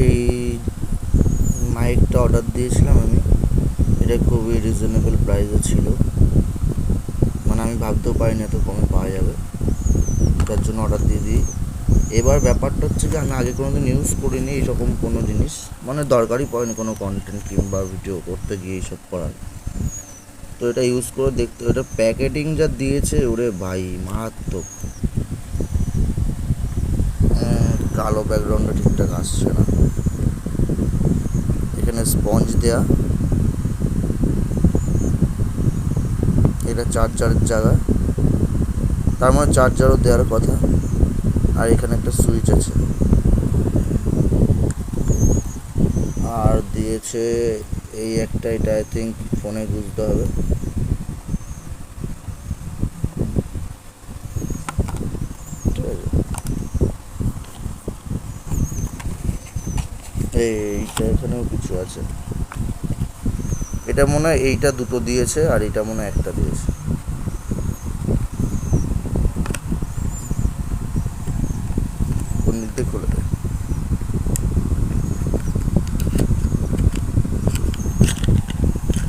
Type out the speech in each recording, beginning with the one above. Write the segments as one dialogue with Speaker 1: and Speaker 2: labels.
Speaker 1: এই মাইকটা অর্ডার দিয়েছিলাম আমি। এটা খুবই রিজনেবল প্রাইসে ছিল, মানে আমি ভাবতেও পারিনি এত কমে পাওয়া যাবে, তার জন্য অর্ডার দিয়ে দিই। এবার ব্যাপারটা হচ্ছে যে আমি আগে কোনোদিন ইউজ করিনি এইরকম কোনো জিনিস, মানে দরকারই পড়েনি কোনো কন্টেন্ট কিংবা ভিডিও করতে গিয়ে এইসব করার। তো এটা ইউজ করে দেখতে, এটা প্যাকেটিং যা দিয়েছে ওরে ভাই মারাত্মক। কালো ব্যাকগ্রাউন্ডটা ঠিকঠাক আসছে না। এখানে স্পঞ্জ দেয়া, এটা চার্জারের জায়গা, তার মানে চার্জারও দেওয়ার কথা। আর এখানে একটা সুইচ আছে, আর দিয়েছে এই একটা, এটা আই থিঙ্ক ফোনে বুঝতে হবে। ঠিক আছে, এইটা এখানেও কিছু আছে। এটা মনে হয় এইটা দুটো দিয়েছে, আর এটা মনে হয় একটা দিয়েছে। কোন দিক দিয়ে খুলে দেয়?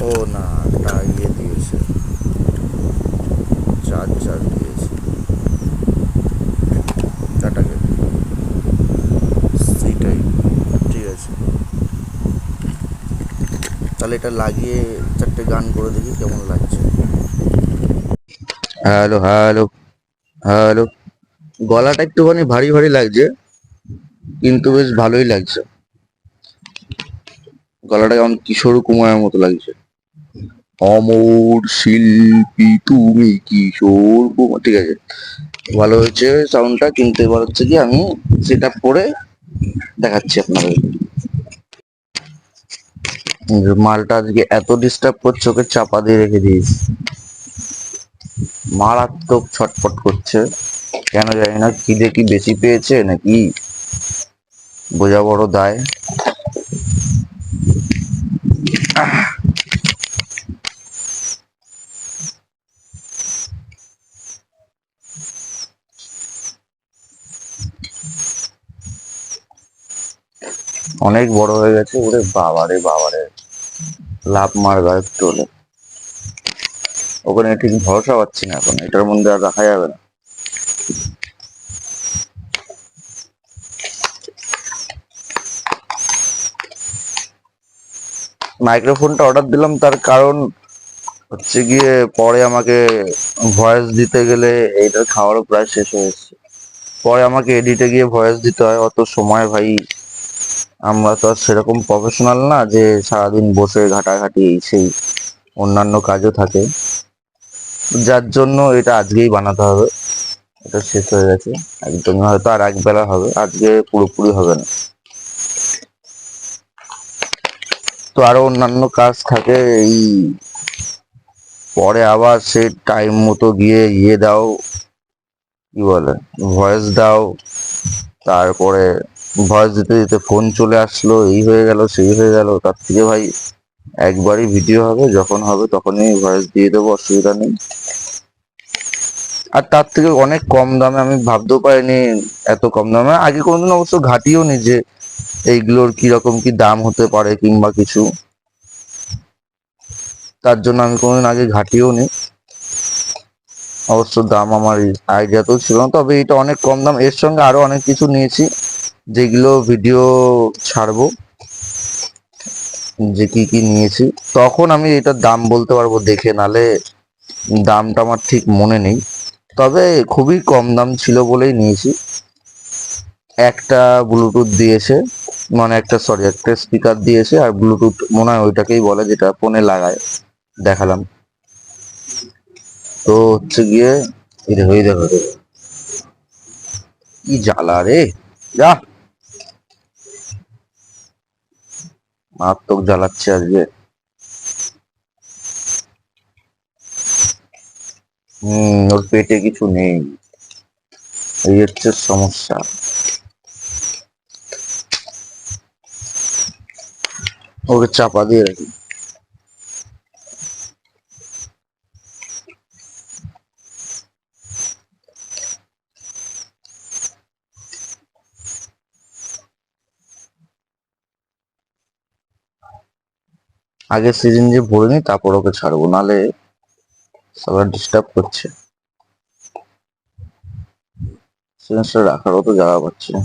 Speaker 1: ও না, একটা ইয়ে দিয়েছে, চার্জার দিয়েছে। টাটাকে সেইটাই, ঠিক আছে। তাহলে এটা লাগিয়ে চারটে গান করে দেখি কেমন লাগছে। Hello hello hello. গলাটা একটুখানি ভারী ভারী লাগছে, কিন্তু বেশ ভালোই লাগছে। গলাটা কেমন কিশোর কুমারের মতো লাগছে। অমর শিল্পী তুমি কিশোর কুমার, ঠিক আছে, ভালো হয়েছে সাউন্ডটা। কিন্তু এবার হচ্ছে কি আমি সেট আপ করে দেখাচ্ছি আপনাদের। মালটা আজকে এত ডিস্টার্ব করছে, ওকে চাপা দিয়ে রেখে দিয়েছি। মারাত্মক ছটফট করছে, কেন জানি না, খিদে কি বেশি পেয়েছে নাকি বোঝা বড় দায়। অনেক বড় হয়ে গেছে, ওরে বাবারে বাবারে, লাভ মারবে একটু হলে। ওখানে ঠিক ভরসা পাচ্ছি না এখন, এটার মধ্যে আর রাখা যাবে না। মাইক্রোফোনটা অর্ডার দিলাম, তার কারণ হচ্ছে গিয়ে পরে আমাকে ভয়েস দিতে গেলে, এইটার খাওয়ারও প্রায় শেষ হয়ে এসছে। পরে আমাকে এডিটে গিয়ে ভয়েস দিতে হয়, অত সময় ভাই আমরা তো আর সেরকম প্রফেশনাল না যে সারাদিন বসে ঘাটাঘাটি এই সেই, অন্যান্য কাজও থাকে। যার জন্য এটা আজকেই বানাতে হবে। এটা শেষ হয়ে গেছে একদমই, হয়তো আর এক বেলা হবে, আজকে পুরোপুরি হবে না। তো আরো অন্যান্য কাজ থাকে এই, পরে আবার সে টাইম মতো গিয়ে ইয়ে দাও, কি বলে, ভয়েস দাও, তারপরে ভয়েস দিতে দিতে ফোন চলে আসলো, এই হয়ে গেল সেই হয়ে গেল। তার থেকে ভাই একবারই ভিডিও হবে, যখন হবে তখনই ভয়েস দিয়ে দেবো, অসুবিধা নেই। আর তার থেকে অনেক কম দামে, আমি ভাবতেও পারিনি এত কম দামে। আগে কোনোদিন অবশ্য ঘাটিও নি যে এইগুলোর কিরকম কি দাম হতে পারে কিংবা কিছু, তার জন্য আমি কোনোদিন আগে ঘাটিও নি। অবশ্য দাম আমার আইডিয়াতেও ছিল না, তবে এটা অনেক কম দাম। এর সঙ্গে আরো অনেক কিছু নিয়েছি, যেগুলো ভিডিও ছাড়বো, যে কি কি নিয়েছি তখন আমি এটার দাম বলতে পারবো দেখে, নালে দামটা আমার ঠিক মনে নেই। তবে খুবই কম দাম ছিল বলেই নিয়েছি। একটা ব্লুটুথ দিয়েছে, মানে একটা, সরি, একটা স্পিকার দিয়েছে, আর ব্লুটুথ মনে হয় ওইটাকেই বলে যেটা ফোনে লাগায়, দেখালাম। তো হচ্ছে গিয়ে এটা হয়ে দেখো, কি জ্বালা রে, যা, মারাত্মক জ্বালাচ্ছে আজকে। ওর পেটে কিছু নেই, এই হচ্ছে সমস্যা। ওকে চাপা দিয়ে রাখি। আগে সিরিঞ্জে ভরে নি, তারপর ওকে ছাড়বো, নালে সবার ডিস্টার্ব করছে। সিরিঞ্জটা রাখারও তো জায়গা পাচ্ছি না।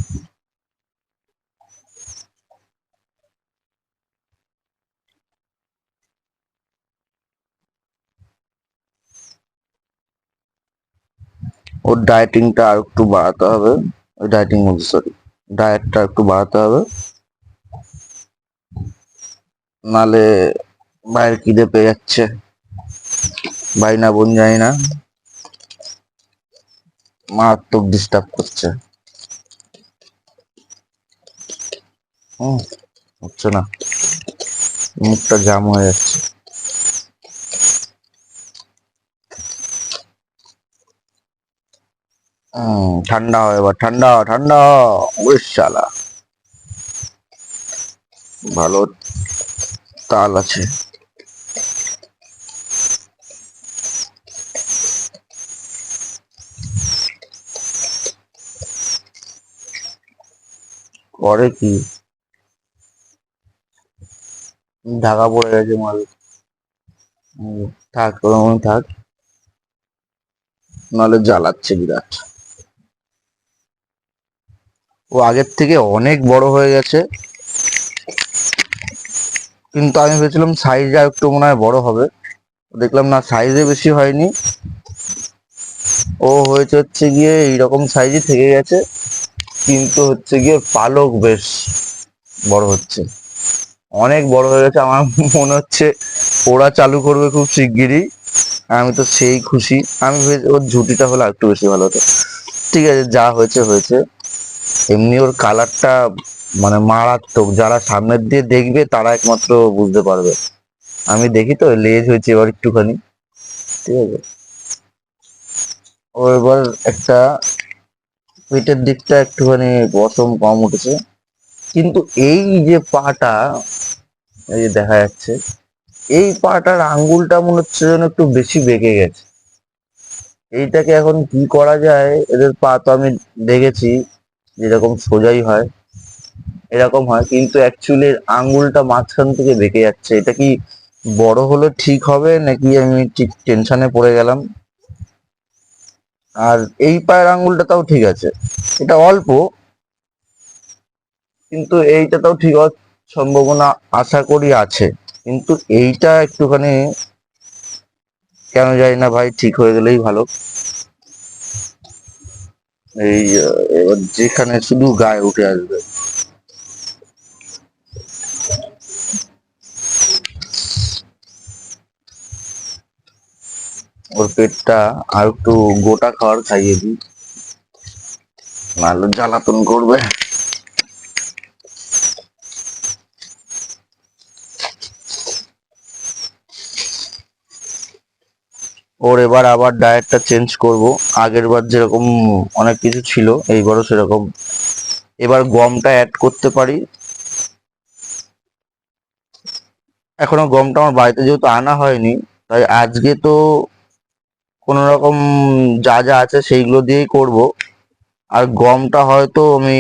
Speaker 1: ওর ডায়েটিংটা আর একটু বাড়াতে হবে। ওই ডায়েটিং বলছি, সরি, ডায়েটটা একটু বাড়াতে হবে, নালে মায়ের খিদে পেয়ে যাচ্ছে। ভাই না বোন জানি না, মারাত্মক ডিস্টার্ব করছে। হচ্ছে না, মুখটা জাম হয়ে যাচ্ছে। ঠান্ডা হয়, এবার ঠান্ডা ঠান্ডা। ওই শালা ভালো তাল আছে। করে কি, ঢাকা পড়ে গেছে মাল। থাক ওরকম থাক, নাহলে জ্বালাচ্ছে বিরাট। ও আগের থেকে অনেক বড় হয়ে গেছে, কিন্তু আমি ভেবেছিলাম সাইজ আর একটু মনে হয় বড় হবে, দেখলাম না, সাইজে বেশি হয়নি। ও হয়েছে হচ্ছে গিয়ে এইরকম সাইজই থেকে গেছে, কিন্তু হচ্ছে গিয়ে পালক বেশ বড় হচ্ছে, অনেক বড় হয়ে গেছে। আমার মনে হচ্ছে ওরা চালু করবে খুব শিগগিরই। আমি তো সেই খুশি। আমি ওর ঝুটিটা হলে একটু বেশি ভালো হতো। ঠিক আছে, যা হয়েছে হয়েছে। এমনি ওর কালারটা মানে মারাত্মক, যারা সামনের দিয়ে দেখবে তারা একমাত্র বুঝতে পারবে। আমি দেখি তো লেজ হয়েছে এবার একটুখানি, ঠিক আছে। ও এবার একটা পেটের দিকটা একটুখানি পশম কম উঠেছে, কিন্তু এই যে পাটা, এই যে দেখা যাচ্ছে, এই পাটার আঙ্গুলটা মনে হচ্ছে যেন একটু বেশি বেঁকে গেছে। এইটাকে এখন কি করা যায়? এদের পা তো আমি দেখেছি যেরকম সোজাই হয়, এরকম হয়, কিন্তু অ্যাকচুয়ালি আঙ্গুলটা মাঝখান থেকে বেঁকে যাচ্ছে। এটা কি বড় হলে ঠিক হবে নাকি আমি ঠিক টেনশনে পড়ে গেলাম? আর এই পায়ের আঙ্গুলটা তাও ঠিক আছে, এটা অল্প, কিন্তু এইটা তাও ঠিক হওয়ার সম্ভাবনা আশা করি আছে। কিন্তু এইটা একটুখানি কেন জানি না ভাই, ঠিক হয়ে গেলেই ভালো। এই এবার যেখানে শুধু গায়ে উঠে আসবে। ওর পেটটা আর একটু গোটা খাবার খাইয়ে দিই, নাহলে জ্বালাতন করবে। ওর এবার আবার ডায়েটটা চেঞ্জ করব। আগের বার যেরকম অনেক কিছু ছিল, এইবারও সেরকম। এবার গমটা অ্যাড করতে পারি। এখনো গমটা আমার বাড়িতে যেহেতু আনা হয়নি, তাই আজকে তো কোনো রকম যা যা আছে সেইগুলো দিয়েই করব। আর গমটা হয়তো আমি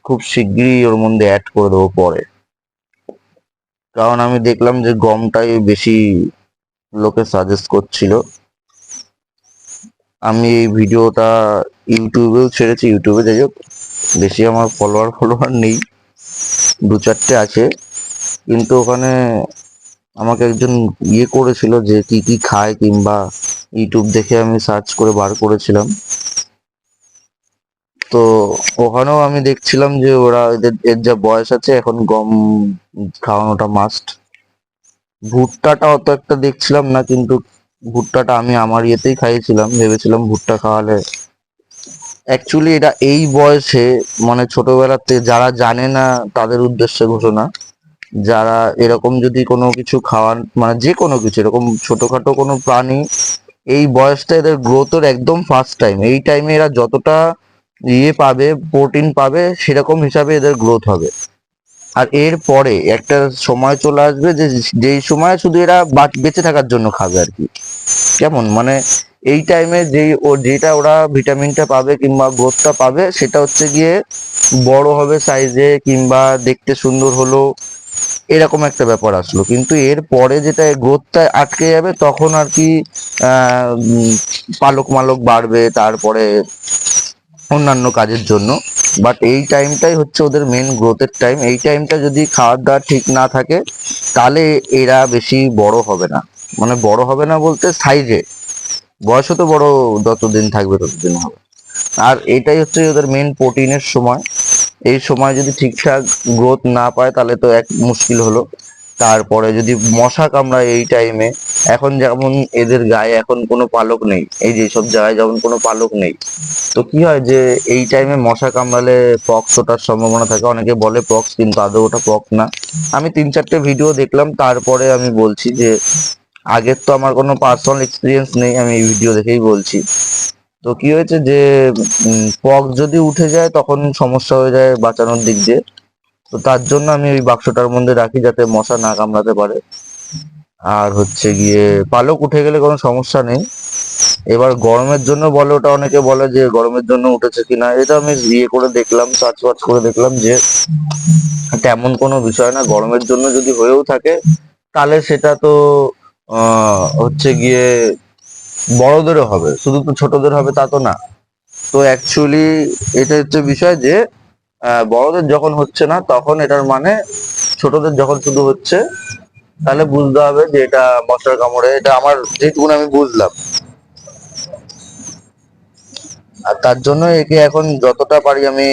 Speaker 1: খুব শিগগিরই ওর মধ্যে অ্যাড করে দেবো পরে, কারণ আমি দেখলাম যে গমটাই বেশি লোকে সাজেস্ট করছিল। আমি এই ভিডিওটা ইউটিউবেও ছেড়েছি, ইউটিউবে যাই হোক, বেশি আমার ফলোয়ার নেই, দু চারটে আছে, কিন্তু ওখানে আমাকে একজন করেছিল যে কি কি খায়, কিংবা ইউটিউব দেখে আমি সার্চ করে বার করেছিলাম। তো ওখানেও আমি দেখছিলাম যে ওরা এর যা বয়স আছে, এখন গম খাওয়ানোটা মাস্ট। ভুট্টাটা অত একটা দেখছিলাম না, কিন্তু ভুট্টাটা আমি আমার ইয়েতেই খাইয়েছিলাম, ভেবেছিলাম ভুট্টা খাওয়ালে। অ্যাকচুয়ালি এটা এই বয়সে, মানে ছোটবেলাতে যারা জানে না তাদের উদ্দেশ্যে ঘোষণা, যারা এরকম যদি কোনো কিছু খাওয়ান, মানে যে কোনো কিছু এরকম ছোটখাটো কোনো প্রাণী, এই বয়সটা এদের গ্রোথের একদম ফার্স্ট টাইম। এই টাইমে এরা যতটা পাবে, প্রোটিন পাবে, সেরকম হিসাবে এদের গ্রোথ হবে। আর এর পরে একটা সময় চলে আসবে যে, যেই সময় শুধু এরা বেঁচে থাকার জন্য খাবে আর কি। কেমন মানে, এই টাইমে যেটা ওরা ভিটামিনটা পাবে কিংবা গ্রোথটা পাবে, সেটা হচ্ছে গিয়ে বড় হবে সাইজে, কিংবা দেখতে সুন্দর হলো, এরকম একটা ব্যাপার আসলো। কিন্তু এর পরে যেটা গ্রোথটা আটকে যাবে তখন আর কি পালক মালক বাড়বে তারপরে অন্যান্য কাজের জন্য। বাট এই টাইমটাই হচ্ছে ওদের মেন গ্রোথের টাইম। এই টাইমটা যদি খাওয়ার দাওয়ার ঠিক না থাকে তাহলে এরা বেশি বড় হবে না। মানে বড় হবে না বলতে সাইজে, বয়সে তো বড়, যতদিন থাকবে ততদিন হবে। আর এটাই হচ্ছে ওদের মেন প্রোটিনের সময়। এই সময় যদি ঠিকঠাক গ্রোথ না পায় তাহলে তো এক মুশকিল হলো। তারপরে যদি মশা কামড়ায় এই টাইমে, এখন যেমন এদের গায়ে এখন কোনো পালক নেই, এই যে সব জায়গায় যেমন কোনো পালক নেই, তো কি হয় যে এই টাইমে মশা কামড়ালে পক্স ওঠার সম্ভাবনা থাকে। অনেকে বলে পক্স, কিন্তু আদৌ ওটা পক্স না। আমি 3-4টে ভিডিও দেখলাম, তারপরে আমি বলছি যে আগের তো আমার কোনো পার্সোনাল এক্সপিরিয়েন্স নেই, আমি এই ভিডিও দেখেই বলছি। তো কি হয়েছে যে পক্স যদি উঠে যায় তখন সমস্যা হয়ে যায় বাঁচানোর দিক দিয়ে। তো তার জন্য আমি ওই বাক্সটার মধ্যে রাখি যাতে মশা না কামড়াতে পারে। আর হচ্ছে গিয়ে পালক উঠে গেলে কোনো সমস্যা নেই। এবার গরমের জন্য বলে, ওটা অনেকে বলে যে গরমের জন্য উঠেছে কিনা, এটা আমি ইয়ে করে দেখলাম, সার্চ ফার্চ করে দেখলাম যে তেমন কোনো বিষয় না। গরমের জন্য যদি হয়েও থাকে তাহলে সেটা তো হচ্ছে গিয়ে বড়দেরও হবে, শুধু তো ছোটদের হবে তা তো না। তো অ্যাকচুয়ালি এটা হচ্ছে বিষয় যে বড়দের যখন হচ্ছে না তখন এটার মানে ছোটদের যখন শুধু হচ্ছে তাহলে বুঝতে হবে যে এটা মশার কামড়ে। এটা আমার যেটুকুন আমি বুঝলাম। আর তার জন্য একে এখন যতটা পারি আমি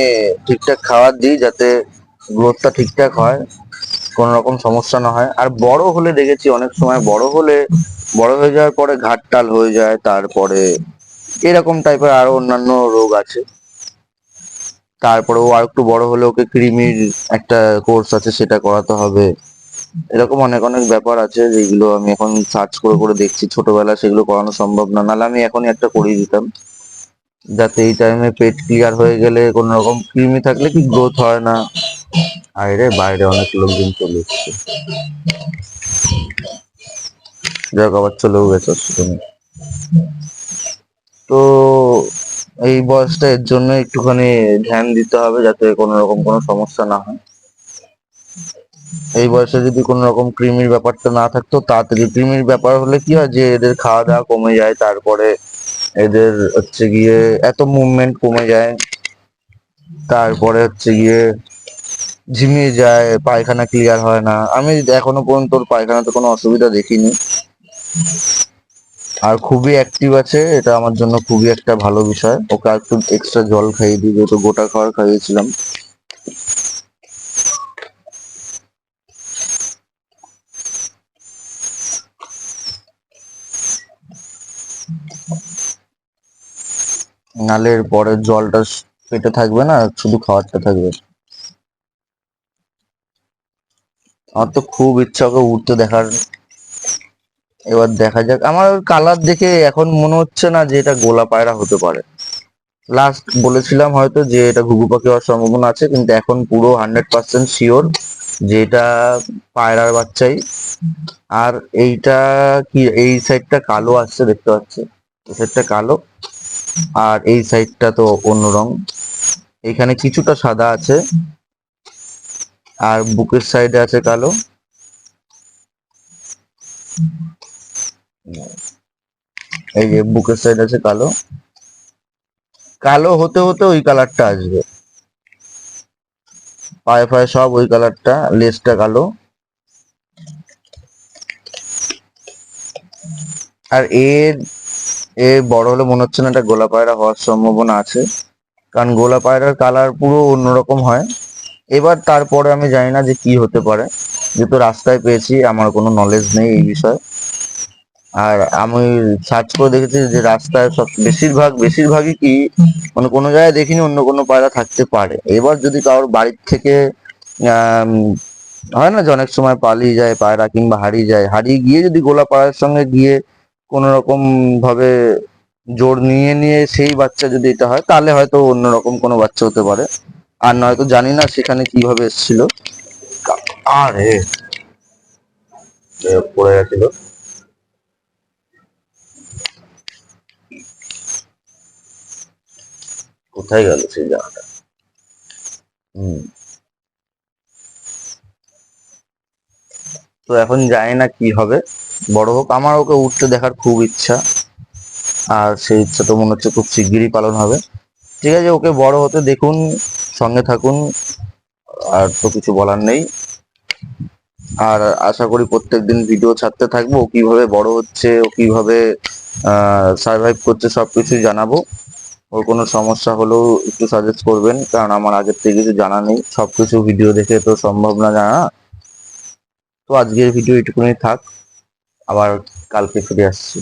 Speaker 1: ঠিকঠাক খাবার দিই যাতে গ্রোথটা ঠিকঠাক হয়, কোনো রকম সমস্যা না হয়। আর বড় হলে দেখেছি অনেক সময় বড় হলে, বড় হয়ে যাওয়ার পরে ঘাটটাল হয়ে যায়, তারপরে এরকম টাইপের আরো অন্যান্য রোগ আছে। তারপরে ও আর একটু বড় হলে ওকে কৃমির একটা কোর্স আছে, সেটা করাতে হবে। এরকম অনেক অনেক ব্যাপার আছে যেগুলো আমি এখন সার্চ করে করে দেখছি। ছোটবেলা সেগুলো করানো সম্ভব না, নাহলে আমি এখনই একটা করিয়ে দিতাম, যাতে এই টাইমে পেট ক্লিয়ার হয়ে গেলে কোনো রকম কৃমি থাকলে কি গ্রোথ হয় না। আরে বাইরে অনেক লোকজন চলে এসছে, যাক আবার চলেও গেছে অসুবিধা নেই। তো এই বয়সটা এর জন্য একটুখানি ধ্যান দিতে হবে যাতে কোনো রকম কোনো সমস্যা না হয়। এই বয়সে যদি কোনো রকম কৃমির ব্যাপারটা না থাকতো, তাড়াতাড়ি কৃমির ব্যাপার হলে কি হয় যে এদের খাওয়া দাওয়া কমে যায়, তারপরে এদের হচ্ছে গিয়ে এত মুভমেন্ট কমে যায়, তারপরে হচ্ছে গিয়ে ঝিমিয়ে যায়, পায়খানা ক্লিয়ার হয় না। আমি এখনো পর্যন্ত ওর পায়খানাতে কোনো অসুবিধা দেখিনি। আর খুবই অ্যাক্টিভ আছে, এটা আমার জন্য খুবই একটা ভালো বিষয়। ওকে আর একটু এক্সট্রা জল খাইয়ে দিই, যেহেতু গোটা খাবার খাইয়েছিলাম। নালে এর পরের জলটা পেটে থাকবে না, শুধু খাবারটা থাকবে। আমার তো খুব ইচ্ছা ওকে উঠতে দেখার। এবার দেখা যাক। আমার কালার দেখে এখন মনে হচ্ছে না যে এটা গোলা পায়রা হতে পারে। লাস্ট বলেছিলাম হয়তো যে এটা ঘুঘু পাখি হওয়ার সম্ভাবনা আছে, কিন্তু এখন পুরো 100% শিওর যে এটা পায়রার বাচ্চাই। আর এইটা কি, এই সাইডটা কালো আসছে দেখতে পাচ্ছি, এই সাইডটা কালো, আর এই সাইডটা তো অন্য রং। এখানে কিছুটা সাদা আছে, আর বুকের সাইডে আছে কালো। এই যে বুকের সাইড আছে কালো। কালো হতে হতে ওই কালারটা আসবে, পায়ে ফায়ে সব ওই কালারটা, লেজটা কালো। আর এ বড় হলে মনে হচ্ছে না এটা গোলা পায়রা হওয়ার সম্ভাবনা আছে, কারণ গোলা পায়রার কালার পুরো অন্যরকম হয়। এবার তারপরে আমি জানি না যে কি হতে পারে, যেহেতু রাস্তায় পেয়েছি, আমার কোনো নলেজ নেই এই বিষয়ে। আর আমি সার্চ করে দেখেছি যে রাস্তায় সব বেশিরভাগই কি, মানে কোনো জায়গায় দেখিনি অন্য কোনো পায়রা থাকতে পারে। এবার যদি কারোর বাড়ির থেকে আম, হয় না যে অনেক সময় পালিয়ে যায় পায়রা কিংবা হারিয়ে যায়, হারিয়ে গিয়ে যদি গোলা পায়রার সঙ্গে গিয়ে কোনো রকম ভাবে জোর নিয়ে নিয়ে সেই বাচ্চা যদি এটা হয়, তাহলে হয়তো অন্যরকম কোনো বাচ্চা হতে পারে। আর নয়তো জানি না সেখানে কিভাবে এসেছিল। আরে পড়ে গেছিল। কোথায় গেল সেই জায়গাটা? হুম। তো এখন জানি না কি হবে, বড় হোক। আমার ওকে উঠতে দেখার খুব ইচ্ছা, আর সেই ইচ্ছা তো মনে হচ্ছে খুব শিগগিরই পালন হবে। ঠিক আছে, ওকে বড় হতে দেখুন, সঙ্গে থাকুন, আর তো কিছু বলার নেই। আর আশা করি প্রত্যেকদিন ভিডিও ছাড়তে থাকবো, ও কিভাবে বড় হচ্ছে, ও কিভাবে সার্ভাইভ করছে, সবকিছু জানাবো। ওর কোনো সমস্যা হলেও একটু সাজেস্ট করবেন, কারণ আমার আগের থেকে কিছু জানা নেই, সবকিছু ভিডিও দেখে তো সম্ভব না জানা। তো আজকের ভিডিও এটুকুনি থাক, আবার কালকে ফিরে আসছি।